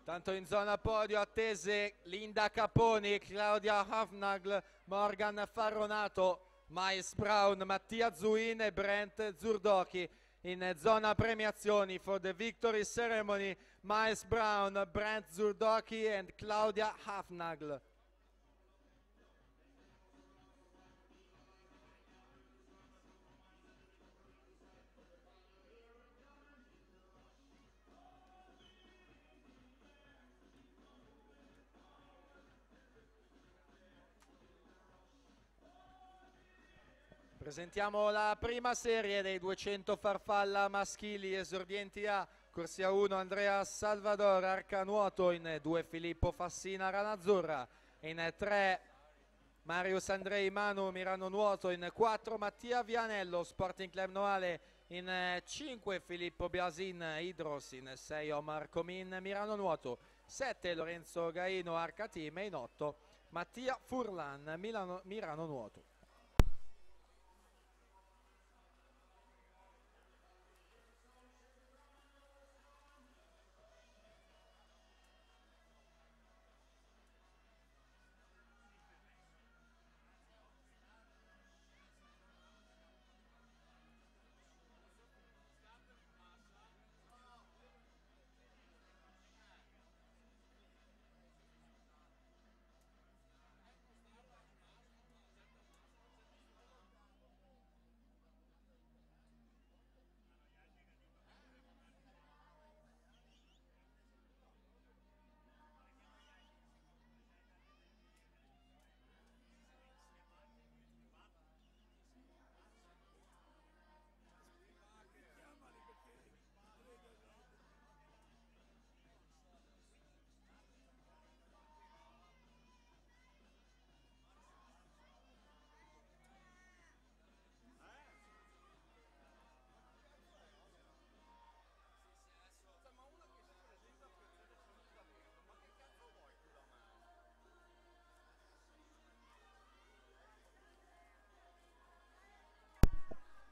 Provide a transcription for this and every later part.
Tanto in zona podio attese Linda Caponi, Claudia Hafnagl, Morgan Farronato, Mais Brown, Mattia Zuin e Brent Zurdochi. In zona premiazioni for the victory ceremony, Mais Brown, Brent Zurdochi and Claudia Hafnagl. Presentiamo la prima serie dei 200 farfalla maschili esordienti A. Corsia 1 Andrea Salvador Arcanuoto, in 2 Filippo Fassina Ranazzurra, in 3 Marius Andrei Manu Mirano Nuoto, in 4 Mattia Vianello Sporting Club Noale, in 5 Filippo Biasin Idros, in 6 Omar Comin Mirano Nuoto, 7 Lorenzo Gaino Arca Team e in 8 Mattia Furlan Mirano Nuoto.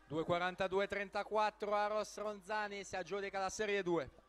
(2:42:34) Aros Ronzani si aggiudica la serie 2.